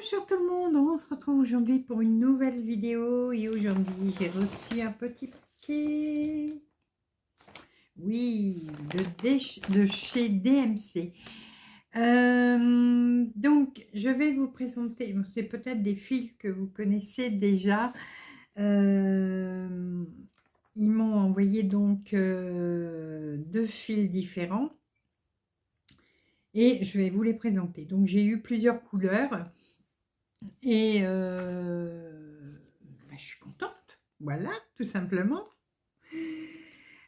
Bonjour tout le monde, on se retrouve aujourd'hui pour une nouvelle vidéo et aujourd'hui j'ai reçu un petit paquet, oui, de chez DMC. Donc je vais vous présenter, c'est peut-être des fils que vous connaissez déjà. Ils m'ont envoyé donc deux fils différents et je vais vous les présenter. Donc j'ai eu plusieurs couleurs. Et je suis contente, voilà, tout simplement.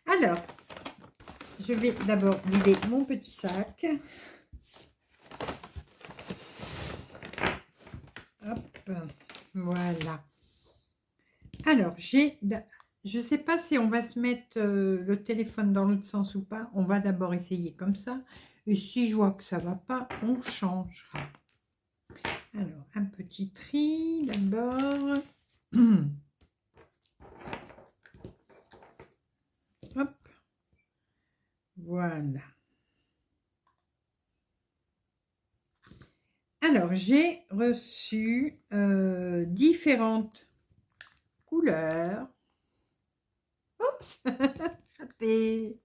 Alors, je vais d'abord vider mon petit sac. Hop, voilà. Alors, je ne sais pas si on va se mettre le téléphone dans l'autre sens ou pas. On va d'abord essayer comme ça. Et si je vois que ça ne va pas, on changera. Alors, un petit tri d'abord. Hop. Voilà. Alors, j'ai reçu différentes couleurs. Oups, raté.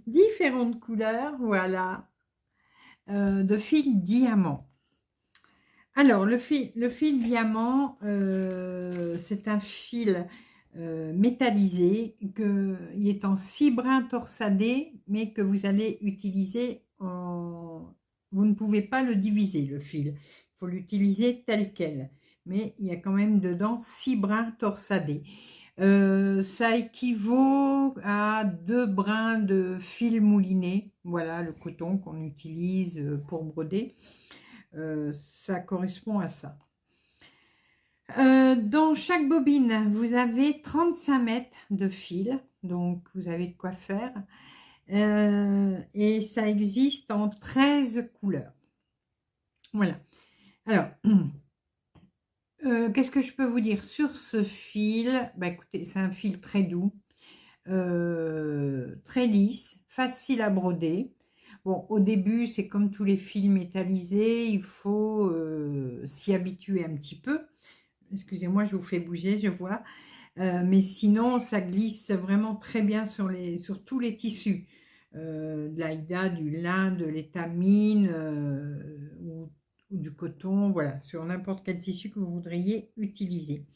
Différentes couleurs, voilà, de fil diamant. Alors, le fil diamant, c'est un fil métallisé, il est en 6 brins torsadés, mais que vous allez utiliser en... Vous ne pouvez pas le diviser, le fil. Il faut l'utiliser tel quel. Mais il y a quand même dedans 6 brins torsadés. Ça équivaut à 2 brins de fil mouliné. Voilà, le coton qu'on utilise pour broder. Ça correspond à ça. Dans chaque bobine, vous avez 35 mètres de fil, donc vous avez de quoi faire. Et ça existe en 13 couleurs. Voilà. Alors, qu'est-ce que je peux vous dire sur ce fil? Bah, écoutez, c'est un fil très doux, très lisse, facile à broder. Bon, au début, c'est comme tous les fils métallisés, il faut s'y habituer un petit peu. Excusez-moi, je vous fais bouger, je vois. Mais sinon, ça glisse vraiment très bien sur tous les tissus. De l'aïda, du lin, de l'étamine ou du coton, voilà, sur n'importe quel tissu que vous voudriez utiliser.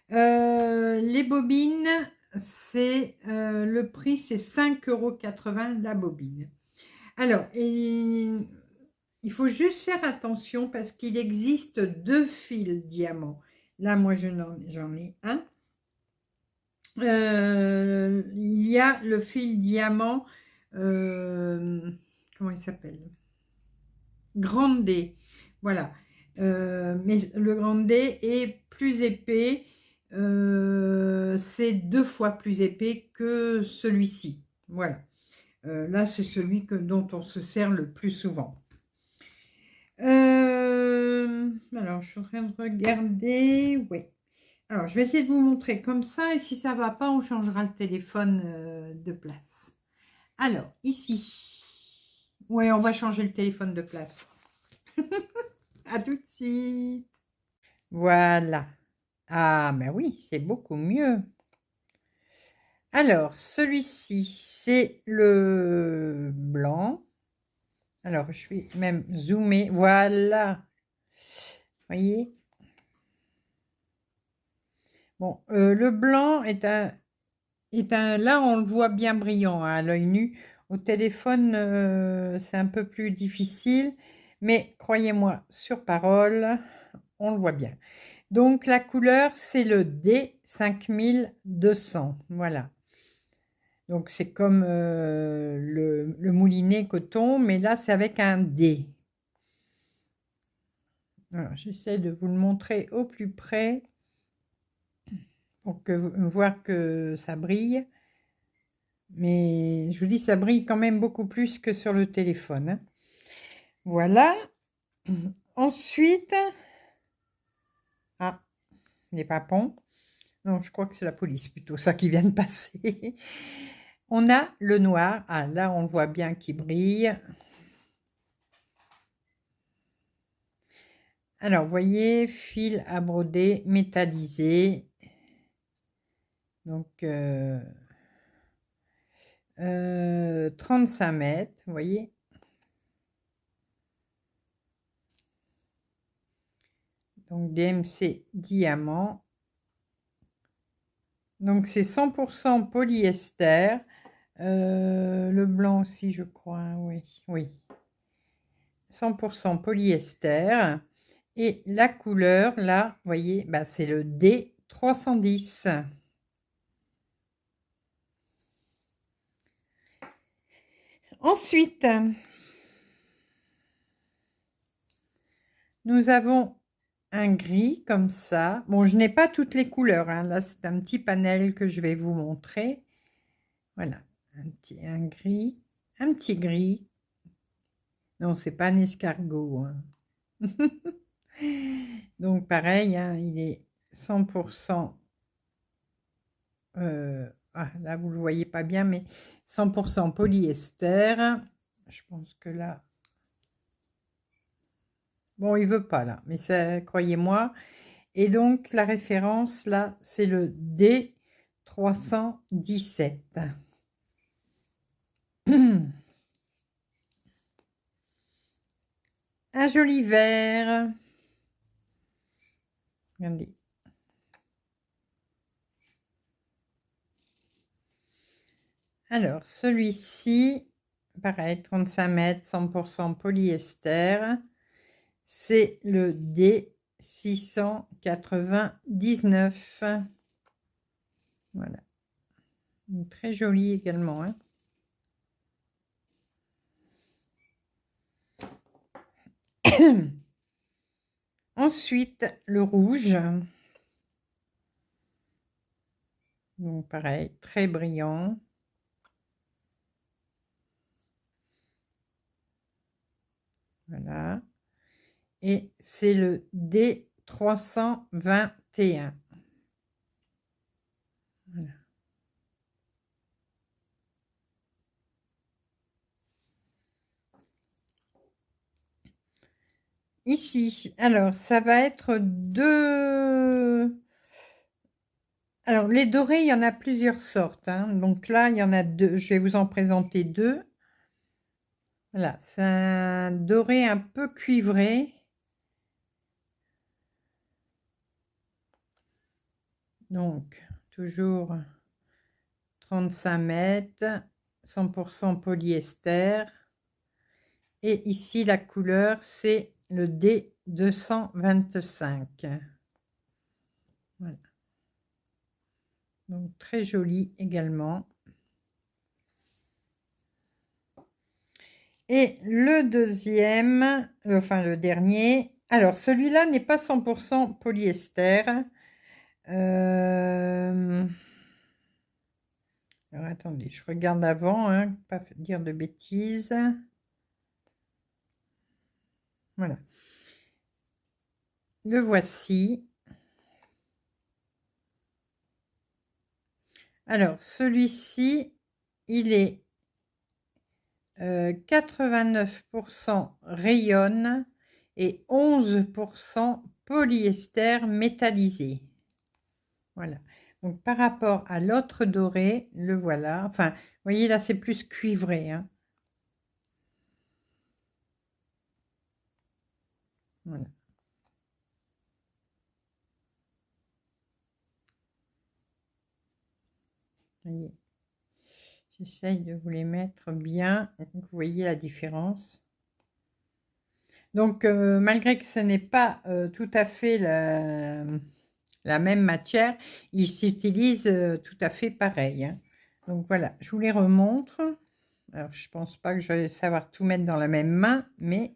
Les bobines, le prix, c'est 5,80 € la bobine. Alors, il faut juste faire attention parce qu'il existe 2 fils diamants. Là, moi, j'en ai un. Il y a le fil diamant, comment il s'appelle? Grande D. Voilà. Mais le Grande D est plus épais. C'est 2 fois plus épais que celui-ci. Voilà. Là, c'est celui dont on se sert le plus souvent. Alors, je suis en train de regarder. Oui. Alors, je vais essayer de vous montrer comme ça. Et si ça ne va pas, on changera le téléphone de place. Alors, ici. Oui, on va changer le téléphone de place. À tout de suite. Voilà. Ah, ben oui, c'est beaucoup mieux. Alors, celui-ci, c'est le blanc. Alors, je vais même zoomer. Voilà. Voyez? Bon, le blanc est un... Là, on le voit bien brillant hein, à l'œil nu. Au téléphone, c'est un peu plus difficile. Mais croyez-moi, sur parole, on le voit bien. Donc, la couleur, c'est le D5200. Voilà. Donc, c'est comme le moulinet coton, mais là, c'est avec un D. Alors, j'essaie de vous le montrer au plus près pour voir que ça brille. Mais je vous dis, ça brille quand même beaucoup plus que sur le téléphone. Hein. Voilà. Ensuite, ah, les papons. Non, je crois que c'est la police plutôt, ça qui vient de passer. On a le noir. Ah, là, on le voit bien qui brille. Alors, vous voyez, fil à broder métallisé. Donc, 35 mètres, vous voyez. Donc, DMC diamant. Donc, c'est 100% polyester. Le blanc aussi, je crois, oui, oui. 100% polyester. Et la couleur, là, vous voyez, bah, c'est le D310. Ensuite, nous avons un gris comme ça. Bon, je n'ai pas toutes les couleurs, hein. Là, c'est un petit panel que je vais vous montrer. Voilà, un gris, un petit gris. Non, c'est pas un escargot, hein. Donc, pareil, hein, il est 100%. Là, vous le voyez pas bien, mais 100% polyester. Je pense que là... Bon, il veut pas, là, mais ça, croyez-moi. Et donc, la référence, là, c'est le D317. Un joli vert. Regardez. Alors, celui-ci, pareil, 35 mètres, 100% polyester. C'est le D699. Voilà. Très joli également, hein. Ensuite, le rouge. Donc, pareil, très brillant. Voilà. Et c'est le D321. Voilà. Ici, alors, ça va être deux... Alors, les dorés, il y en a plusieurs sortes, hein. Donc là, il y en a deux. Je vais vous en présenter deux. Voilà, c'est un doré un peu cuivré. Donc, toujours 35 mètres, 100% polyester. Et ici, la couleur, c'est le D225. Voilà. Donc, très joli également. Et le deuxième, enfin le dernier, alors celui-là n'est pas 100% polyester. Alors attendez, je regarde avant, hein, pas dire de bêtises. Voilà. Le voici. Alors, celui-ci, il est 89% rayon et 11% polyester métallisé. Voilà. Donc, par rapport à l'autre doré, le voilà. Enfin, vous voyez, là, c'est plus cuivré, hein. Voilà. Voyez. J'essaye de vous les mettre bien. Vous voyez la différence. Donc, malgré que ce n'est pas tout à fait la même matière, ils s'utilisent tout à fait pareil, hein. Donc, voilà, je vous les remontre. Alors, je pense pas que je vais savoir tout mettre dans la même main, mais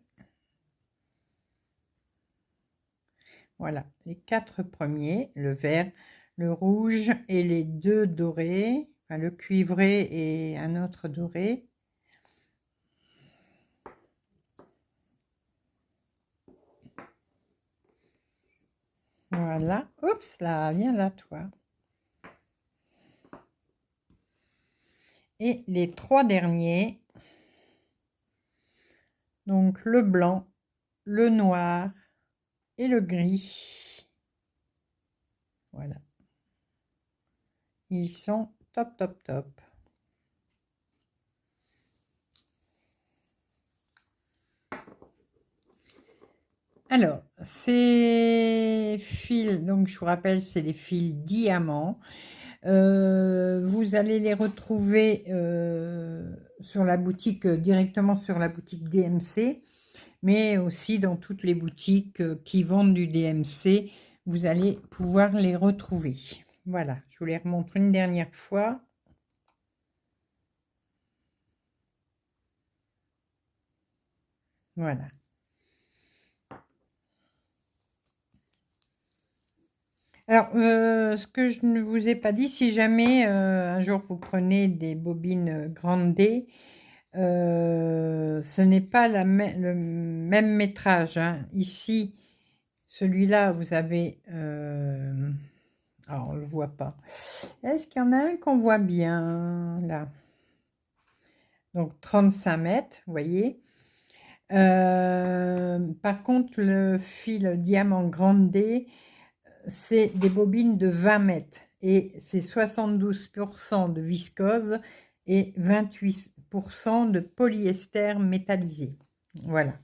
voilà, les quatre premiers, le vert, le rouge et les deux dorés, enfin, le cuivré et un autre doré. Voilà, oups, là, viens là, toi. Et les trois derniers, donc le blanc, le noir et le gris. Voilà. Ils sont top, top, top. Alors, ces fils, donc je vous rappelle, c'est les fils diamants. Vous allez les retrouver sur la boutique, directement sur la boutique DMC, mais aussi dans toutes les boutiques qui vendent du DMC, vous allez pouvoir les retrouver. Voilà, je vous les remontre une dernière fois. Voilà. Alors, ce que je ne vous ai pas dit, si jamais un jour vous prenez des bobines grande D, ce n'est pas le même métrage, hein. Ici, celui-là, vous avez... alors, on ne le voit pas. Est-ce qu'il y en a un qu'on voit bien, là? Donc, 35 mètres, vous voyez. Par contre, le fil diamant grande D, c'est des bobines de 20 mètres et c'est 72% de viscose et 28% de polyester métallisé. Voilà.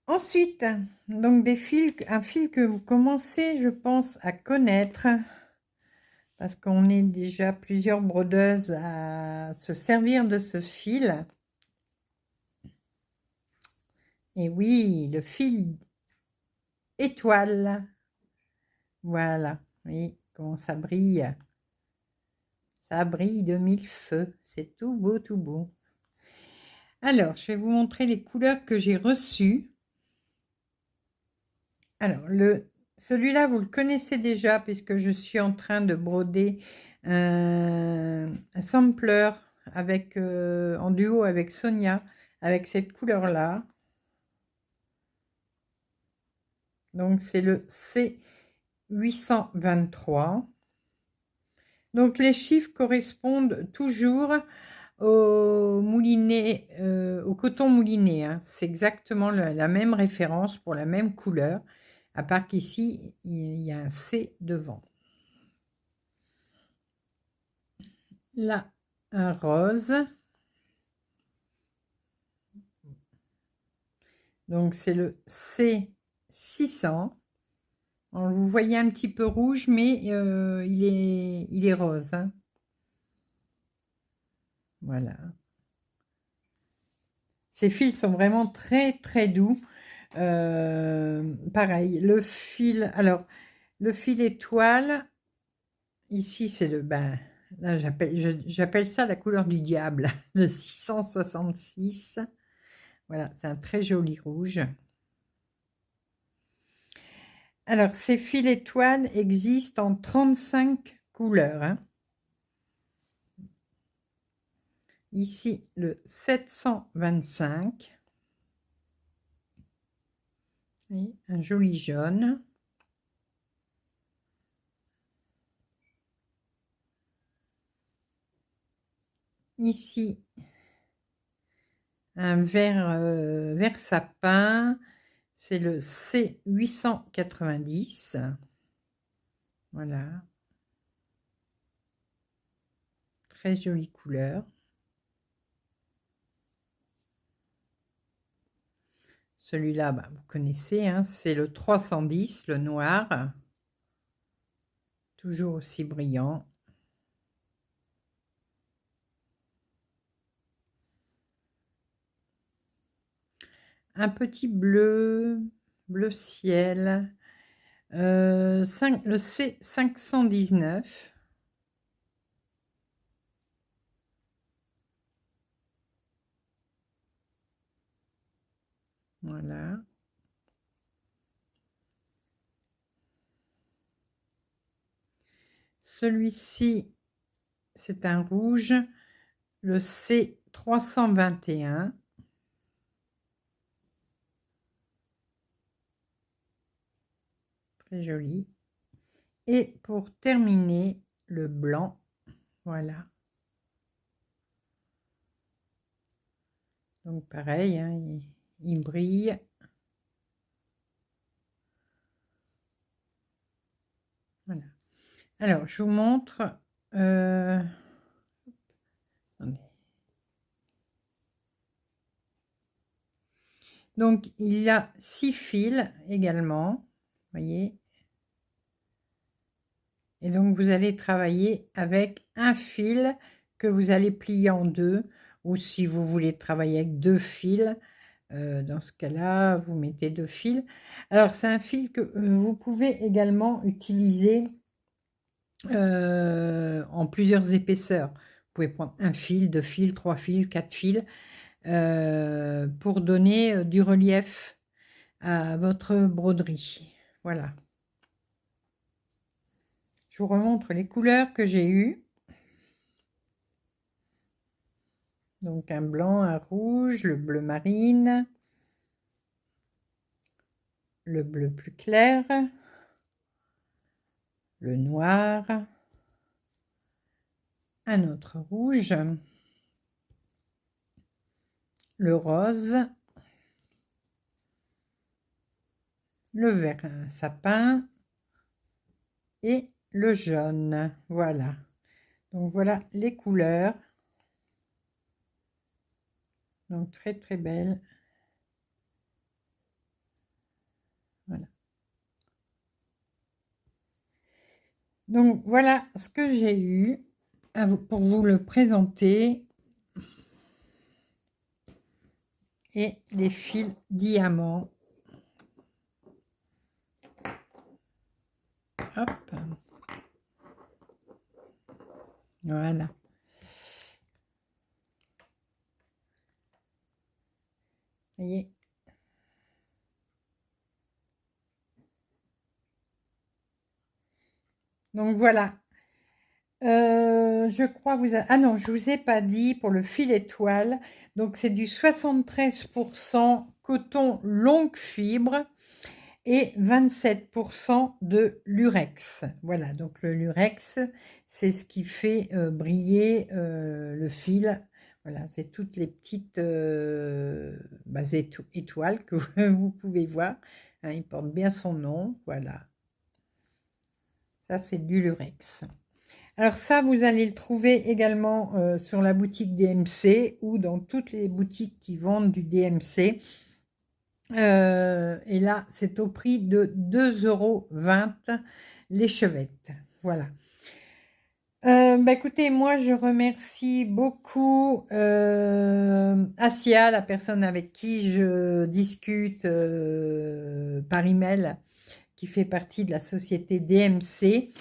Ensuite, donc des fils, un fil que vous commencez, je pense, à connaître parce qu'on est déjà plusieurs brodeuses à se servir de ce fil. Et oui, le fil étoile. Voilà, oui, comment ça brille. Ça brille de mille feux. C'est tout beau, tout beau. Alors, je vais vous montrer les couleurs que j'ai reçues. Alors, celui-là, vous le connaissez déjà puisque je suis en train de broder un sampler avec, en duo avec Sonia, avec cette couleur-là. Donc, c'est le C823. Donc, les chiffres correspondent toujours au moulinet, au coton mouliné, hein. C'est exactement la même référence pour la même couleur, à part qu'ici, il y a un C devant. Là, un rose. Donc, c'est le C600. Alors, vous voyez un petit peu rouge, mais il est rose, hein. Voilà. Ces fils sont vraiment très, très doux. Pareil, le fil, alors, le fil étoile, ici, c'est le, ben, là, j'appelle ça la couleur du diable, le 666. Voilà, c'est un très joli rouge. Alors, ces fils étoiles existent en 35 couleurs, hein. Ici, le 725. Oui, un joli jaune. Ici, un vert sapin. C'est le C890. Voilà. Très jolie couleur. Celui-là, bah, vous connaissez, hein, c'est le 310, le noir. Toujours aussi brillant. Un petit bleu, bleu ciel. Le C519. Voilà. Celui-ci, c'est un rouge, le C321. Très joli. Et pour terminer, le blanc. Voilà. Donc pareil, hein, il brille. Alors, je vous montre. Attendez. Donc, il y a 6 fils également. Vous voyez. Et donc, vous allez travailler avec un fil que vous allez plier en deux. Ou si vous voulez travailler avec 2 fils, dans ce cas-là, vous mettez 2 fils. Alors, c'est un fil que vous pouvez également utiliser en plusieurs épaisseurs. Vous pouvez prendre un fil, 2 fils, 3 fils, 4 fils pour donner du relief à votre broderie. Voilà. Je vous remontre les couleurs que j'ai eues. Donc un blanc, un rouge, le bleu marine, le bleu plus clair, le noir, un autre rouge, le rose, le vert sapin et le jaune. Voilà. Donc voilà les couleurs. Donc très très belle. Voilà. Donc voilà ce que j'ai eu pour vous le présenter. Et les fils diamants. Hop. Voilà. Voyez. Donc voilà. Je crois vous ah non, je vous ai pas dit pour le fil étoile. Donc c'est du 73% coton longue fibre et 27% de lurex. Voilà, donc le lurex, c'est ce qui fait briller le fil. Voilà, c'est toutes les petites étoiles que vous pouvez voir. Hein, il porte bien son nom. Voilà. Ça, c'est du lurex. Alors ça, vous allez le trouver également sur la boutique DMC ou dans toutes les boutiques qui vendent du DMC. Et là, c'est au prix de 2,20 € l'échevette. Voilà. Écoutez, moi, je remercie beaucoup Asia, la personne avec qui je discute par email, qui fait partie de la société DMC.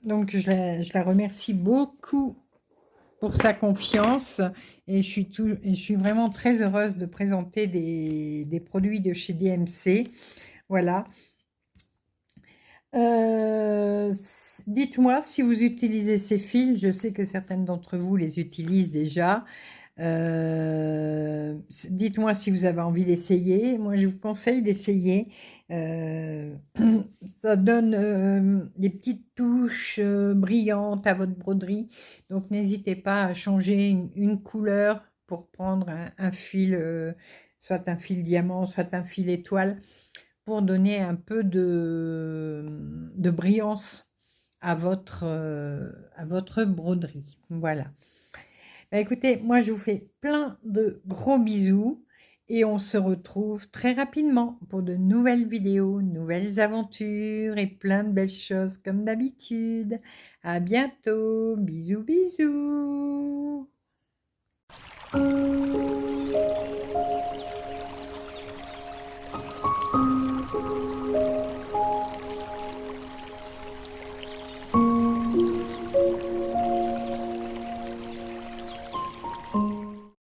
Donc, je la remercie beaucoup pour sa confiance et je suis vraiment très heureuse de présenter des produits de chez DMC. Voilà. Dites-moi si vous utilisez ces fils. Je sais que certaines d'entre vous les utilisent déjà. Dites-moi si vous avez envie d'essayer. Moi, je vous conseille d'essayer. Ça donne des petites touches brillantes à votre broderie. Donc, n'hésitez pas à changer une couleur pour prendre un fil, soit un fil diamant, soit un fil étoile, pour donner un peu de brillance à votre broderie. Voilà. Écoutez, moi je vous fais plein de gros bisous et on se retrouve très rapidement pour de nouvelles vidéos, nouvelles aventures et plein de belles choses comme d'habitude. À bientôt, bisous bisous.